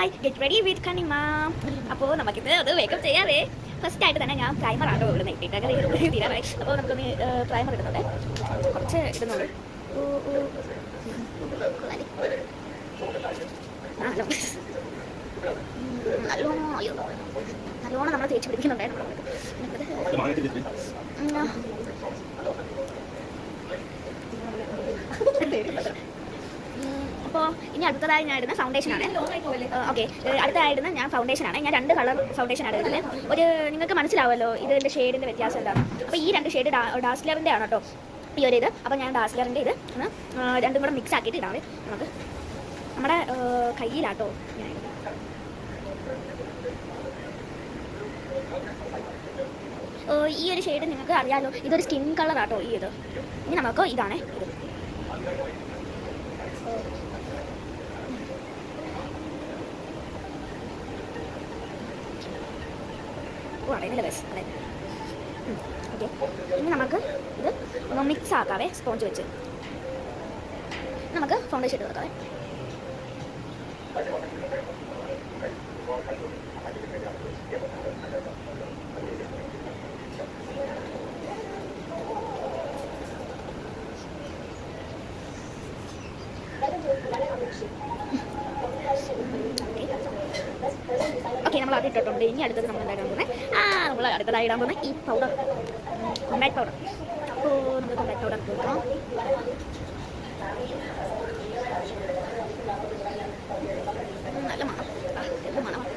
Hi get ready with Kanima. അപ്പോൾ നമുക്കിത് അത് വേഗം ചെയ്യാതെ ഫസ്റ്റ് ആയിട്ട് തന്നെ ഞാൻ പ്രൈമർ ആട്ടോ ഇവിടെ ഇട്ടിട്ട് തീരാറായി. അപ്പോൾ നമുക്കൊന്ന് പ്രൈമർ ഇടുന്നുണ്ട്, കുറച്ച് ഇടുന്നുള്ളൂ. നല്ലോണം നല്ലോണം നമ്മൾ തേച്ച് പിടിക്കുന്നുണ്ടേ. അപ്പോൾ ഇനി അടുത്തതായി ഞാൻ ഇടുന്ന ഫൗണ്ടേഷനാണ്. ഓക്കെ, അടുത്തതായിടുന്ന ഞാൻ ഫൗണ്ടേഷനാണ്. ഞാൻ 2 കളർ ഫൗണ്ടേഷനാണ് ഇടുന്നത്. നിങ്ങൾക്ക് മനസ്സിലാവുമല്ലോ ഇതിൻ്റെ ഷെയ്ഡിൻ്റെ വ്യത്യാസം എന്താണ്. അപ്പോൾ ഈ 2 ഷെയ്ഡ് ഡാസ്ലറിൻ്റെ ആണ് കേട്ടോ ഈ ഒരു ഇത്. അപ്പോൾ ഞാൻ ഡാസ്ലറിൻ്റെ ഇത് രണ്ടും കൂടെ മിക്സ് ആക്കിയിട്ട് ഇടാവേ. നമുക്ക് നമ്മുടെ കയ്യിലാട്ടോ ഞാൻ ഈ ഒരു ഷെയ്ഡ് നിങ്ങൾക്ക് അറിയാമല്ലോ, ഇതൊരു സ്കിൻ കളറാട്ടോ ഈ ഇത്. ഇനി നമുക്ക് ഇതാണ് ഇത്. അറിയുന്നില്ല ബസ് അതെ. ഓക്കെ, ഇനി നമുക്ക് ഇത് ഒന്ന് മിക്സ് ആക്കാവേ സ്പോഞ്ച് വെച്ച്. നമുക്ക് ഫൗണ്ടേഷൻ ഇട്ട് കൊടുക്കാവേ. ഓക്കെ, നമ്മൾ അത് ഇട്ടിട്ടുണ്ട്. ഇനി അടുത്തത് നമ്മൾ എന്തായിടാൻ പോകുന്നത്, നമ്മൾ അടുത്തതായി ഇടാൻ പോകുന്നത് ഈ പൗഡർ, കോമ്പാക്ട് പൗഡർ. അപ്പോൾ നമ്മൾ കോമ്പാക്ട് പൗഡർ കൊടുക്കാം. നല്ല മണം, എന്ത് മണമാണ്.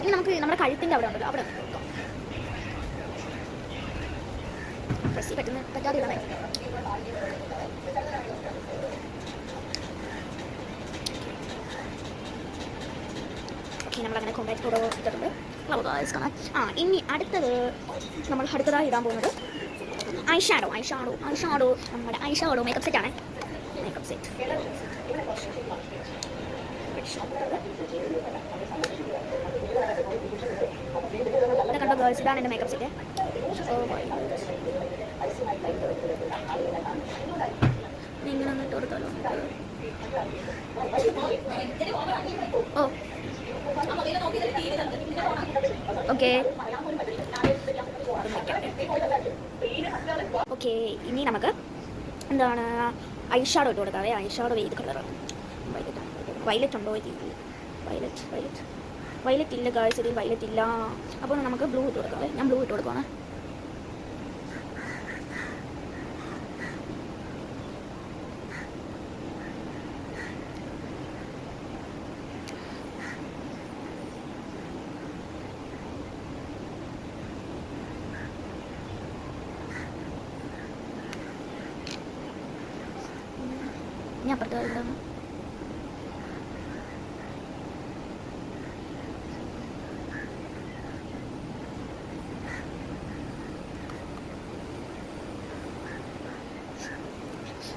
ഇനി നമുക്ക് നമ്മുടെ കഴുത്തിൻ്റെ അവിടെ ഉണ്ടല്ലോ, അവിടെ പ്രസ് പറ്റാതെ ഇടണേ. ഓക്കെ, നമ്മളങ്ങനെ കോമ്പാക്ട് പൗഡർ ഇട്ടിട്ടുണ്ട്. ഇനി അടുത്തത് നമ്മൾ അടുത്തതായി ഇടാൻ പോകുന്നത് ഐഷാഡോ. നമ്മുടെ ഐഷാഡോ മേക്കപ്പ് സെറ്റാണ്. മേക്കപ്പ് സെറ്റ് ഇവിടെ കണ്ടോ ഗേൾസ്, ഇതാണ് എൻ്റെ മേക്കപ്പ് സെറ്റ്. ഇങ്ങനെ ഒന്ന് ഇട്ട് കൊടുത്താലോ. ഓ ഓക്കെ ഓക്കെ, ഇനി നമുക്ക് എന്താണ് ഐഷാഡോ ഇട്ട് കൊടുക്കാവേ. ഐഷാഡോ ഏത് കളറാണ്? വയലറ്റ് ഉണ്ടോ? വയലറ്റ് ഇല്ല ഗായ്സ്, ഇതിൽ വയലറ്റ് ഇല്ല. അപ്പോൾ നമുക്ക് ബ്ലൂ ഇട്ട് കൊടുക്കാവേ. ഞാൻ ബ്ലൂ ഇട്ട് കൊടുക്കുവാണ്. ഞാൻ അപ്പുറത്ത് എന്താണ്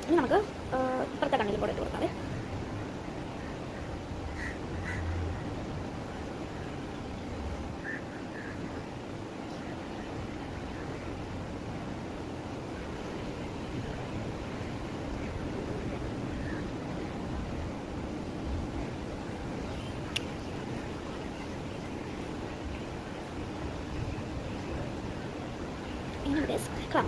ഇനി നമുക്ക് ഇപ്പുറത്തെ കണ്ണിൽ കൂടെ ഇട്ട് കൊടുക്കാവേ. ഇനി ക്രം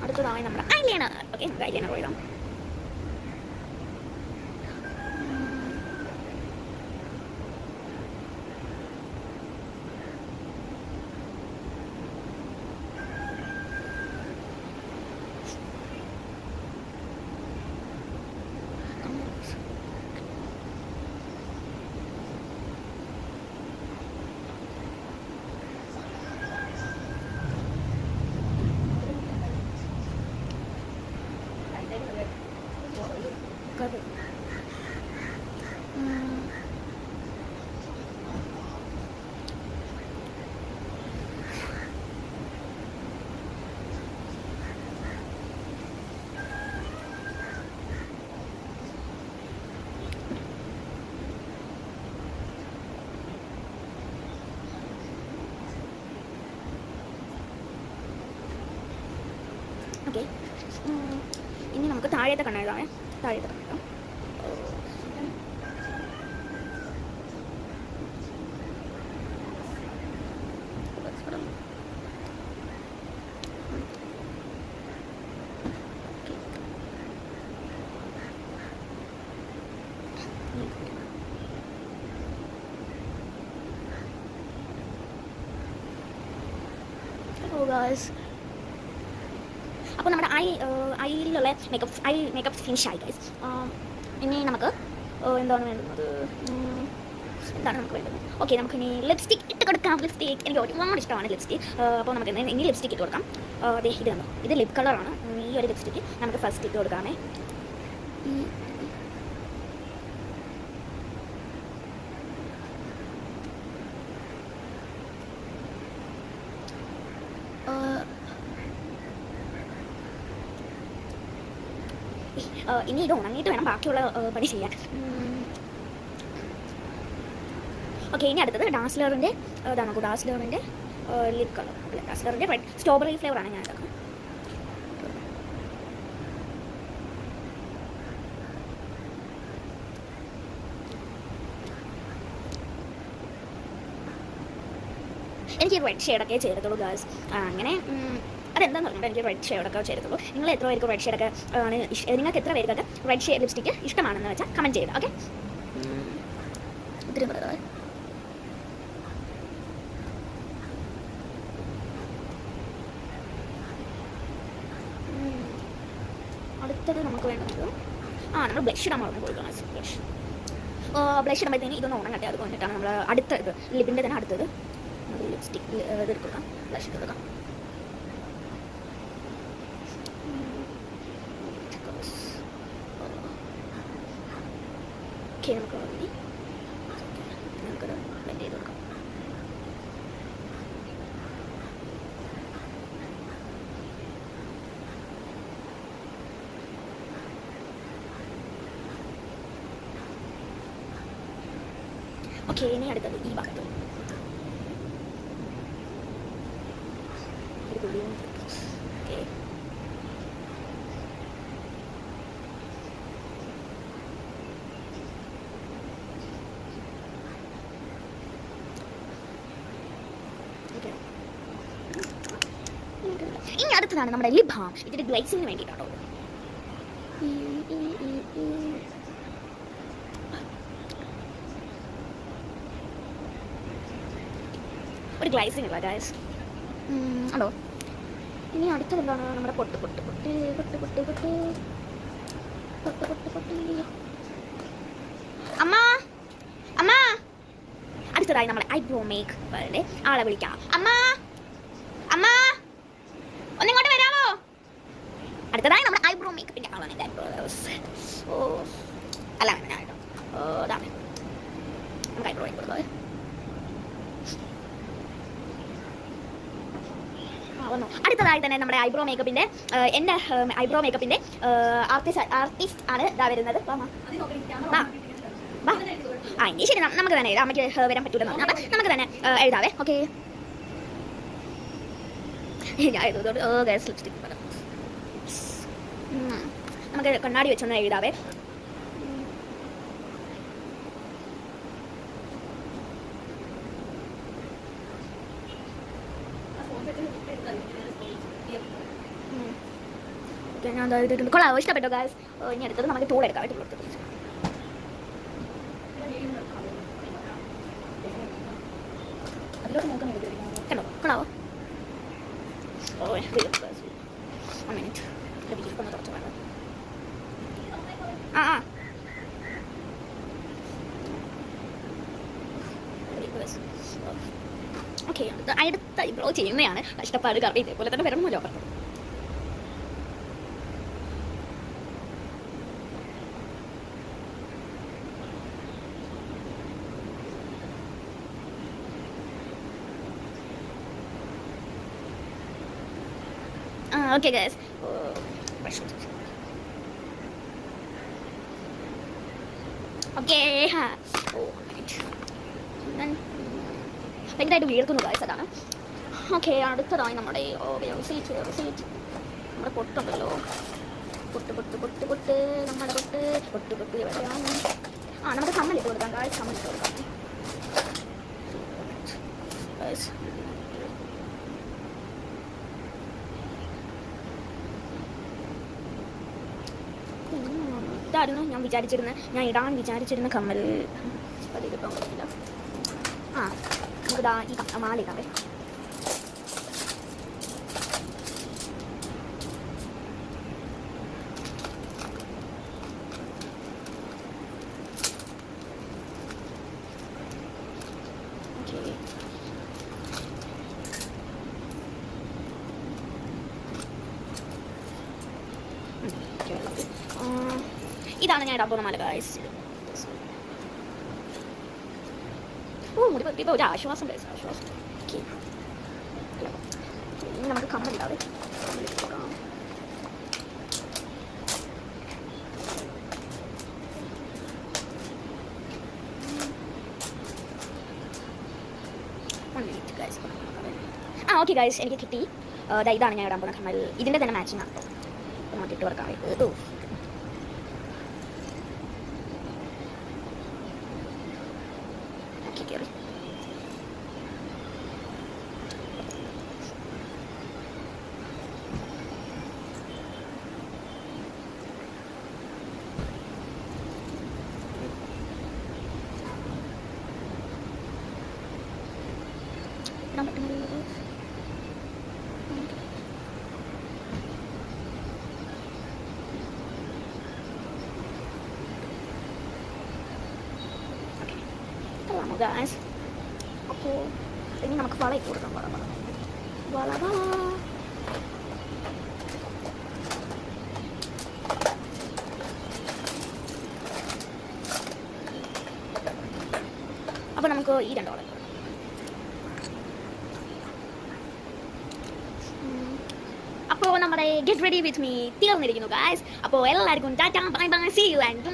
അടുത്തതായി നമ്മുടെ ഐലൈനർ. ഓക്കെ, നമുക്ക് ഐലൈനർ പോയിടാം. ഓക്കെ, ഇനി നമുക്ക് താഴത്തെ കണ്ണെഴുതാമേ. താഴത്തെ കണ്ണെഴുതാം. അപ്പോൾ നമ്മുടെ ഐയിലുള്ള മേക്കപ്പ് ഫിനിഷ് ആയി ഗൈസ്. ഇനി നമുക്ക് എന്താണ് വേണ്ടുന്നത്, എന്താണ് നമുക്ക് വേണ്ടത്? ഓക്കെ, നമുക്കിനി ലിപ്സ്റ്റിക് ഇട്ട് കൊടുക്കാം. ലിപ്സ്റ്റിക് എനിക്ക് ഒരുപാട് ഇഷ്ടമാണ് ലിപ്സ്റ്റിക്. അപ്പോൾ നമുക്ക് ഇനി ലിപ്സ്റ്റിക് ഇട്ട് കൊടുക്കാം. അതെ, ഇത് കണ്ടോ, ഇത് ലിപ് കളറാണ്. ഈ ഒരു ലിപ്സ്റ്റിക്ക് നമുക്ക് ഫസ്റ്റ് ഇട്ട് കൊടുക്കാമേ. ഇനി ഇത് ഉണങ്ങിയിട്ട് വേണം ബാക്കിയുള്ള പണി ചെയ്യാൻ. ഓക്കെ, ഇനി അടുത്തത് ഡാസ്ലറിൻ്റെ ഇതാണ്. ഡാസ്ലറിൻ്റെ ലിപ് കളർ അല്ല, ഡാസ്ലറിൻ്റെ റെഡ് സ്ട്രോബെറി ഫ്ലേവറാണ് ഞാൻ എടുക്കുന്നത്. എനിക്ക് റെഡ് ഷെയ്ഡൊക്കെ ചേർത്തുള്ളൂ ഗേൾസ്. അങ്ങനെ അതെന്താണെന്ന് പറഞ്ഞാൽ എനിക്ക് റെഡ് ഷെയ്ഡൊക്കെ ചേർത്തുള്ളൂ. നിങ്ങൾ എത്ര പേർക്ക് റെഡ് ഷെയ്ഡൊക്കെ ആണ് നിങ്ങൾക്ക് എത്ര പേർക്കൊക്കെ റെഡ് ഷെയ്ഡ് ലിപ്സ്റ്റിക്ക് ഇഷ്ടമാണെന്ന് വെച്ചാൽ കമൻറ്റ് ചെയ്ത്. ഓക്കെ, ഒത്തിരി പറയുന്നത്. അടുത്തത് നമുക്ക് വേണ്ടത് നമ്മൾ ബ്ലഷ് ഇടാൻ മറന്നു പോയി. ബ്ലഷ് ഇടുമ്പോഴത്തേന് ഇതൊന്ന് ഉണങ്ങട്ടെ. അത് കൊണ്ടിട്ടാണ് നമ്മൾ അടുത്തത് ലിപ്പിൻ്റെ തന്നെ അടുത്തത് ലിപ്സ്റ്റിക് ഇത് എടുക്കാം, ബ്ലഷ് ഇട്ട് കൊടുക്കാം. ഓക്കെ, നമുക്കത് ബ്ലെൻഡ് ചെയ്ത് കൊടുക്കാം. ഓക്കെ, ഇനി അടുത്തത് ഈ ഭാഗത്ത് ഓക്കെ. ഇനി അടുത്തതാണ് നമ്മുടെ ലിപ് ബാം. ഇതിന്റെ ഗ്ലൈസിങ്ങിന് വേണ്ടിയിട്ടാണോ. ഒരു ഗ്ലൈസിങ് ഇല്ല ഗൈസ്. ആണോ. ഇനി അടുത്തത് എന്താണ് നമ്മുടെ പൊട്ട് പൊട്ട് പൊട്ട് പൊട്ട് പൊട്ട് പൊട്ട് പൊട്ട് പൊട്ട് പൊട്ട്. അമ്മ അമ്മ, അടുത്തതായി നമ്മുടെ ഐബ്രോ മേക്കപ്പിന്റെ ആളെ വിളിക്കാം. അമ്മ അമ്മ, ഒന്നിങ്ങോട്ട് വരാമോ? അടുത്തതായി നമ്മുടെ ഐബ്രോ മേക്കപ്പിന്റെ ആളാണ്. ഓ അല്ല, കേട്ടോ, അതാണ് നമുക്ക് ഐബ്രോ മേക്കപ്പ് കൊടുക്കാം. അടുത്തതായി തന്നെ നമ്മുടെ ഐബ്രോ മേക്കപ്പിന്റെ എൻ്റെ ഐബ്രോ മേക്കപ്പിന്റെ ആർട്ടിസ്റ്റ് ആണ് ഇതാ വരുന്നത്. ഇനി ശരി, നമുക്ക് തന്നെ എഴുതാം. അമ്മയ്ക്ക് വരാൻ പറ്റൂലെന്ന് പറഞ്ഞാൽ നമുക്ക് തന്നെ എഴുതാവേ. ഓക്കെ, ഞാൻ എഴുതുന്നത് ലിപ്സ്റ്റിക് നമുക്ക് കണ്ണാടി വെച്ചൊന്ന് എഴുതാവേ. ഞാൻ കൊള്ളാവോ? ഇഷ്ടപ്പെട്ടോ ഗായ്സ്? ഇനി അടുത്തത് നമുക്ക് ടൂൾ എടുക്കാം. ടൂൾ എടുത്തിട്ട് കണ്ടോ, കൊള്ളാവോ? ഓക്കെ, അടുത്ത ഐബ്രോ ചെയ്യുന്നതാണ് കഷ്ടപ്പാട്. കാരണം ഇതേപോലെ തന്നെ വരണമല്ലോ. Okay guys, okay, ഭയങ്കരമായിട്ട് വീർക്കുന്നു ഗൈസ്, അതാണ്. ഓക്കെ, അടുത്തതായി നമ്മുടെ നമ്മുടെ പൊട്ടുണ്ടല്ലോ, പൊട്ട് നമ്മുടെ പൊട്ട് എവിടെയാണ്? നമുക്ക് കമ്മലിട്ട് കൊടുക്കാം ഗായ്സ്, കമ്മലിട്ട് കൊടുക്കാം. ഇതായിരുന്നു ഞാൻ ഇടാൻ വിചാരിച്ചിരുന്ന കമ്മൽ. അത് കിട്ടാൻ പറ്റില്ല. നമുക്കിതാ ഈ മാല ഇടാവേ. ഇതാണ് ഞാൻ ഇടാൻ പോകുന്ന മാല ഗായ്സ്. മുടി പറ്റിയപ്പോൾ ഒരു ആശ്വാസം ഗായ്സ്, ആശ്വാസം. ഇനി നമുക്ക് കമ്മലിടാവേ. ഓക്കെ ഗായ്സ്, എനിക്ക് കിട്ടി. ഇതാണ് ഞാൻ ഇടാൻ പോകുന്ന കമ്മൽ. ഇതിൻ്റെ തന്നെ മാച്ചിങ് ആണ് കേട്ടോ. നമുക്ക് ഇട്ട് വർക്കാവേ. കയറി ഇടാൻ പറ്റുന്നത്. ഗായ്സ്, അപ്പോൾ ഇനി നമുക്ക് വള ഇട്ട് കൊടുക്കാം. വള അപ്പോൾ നമുക്ക് ഈ 2 വള. അപ്പോൾ നമ്മുടെ ഗെറ്റ് റെഡി വിത്ത് മീ തീർന്നിരിക്കുന്നു ഗായ്സ്. അപ്പോൾ എല്ലാവർക്കും tata, bye bye, see you and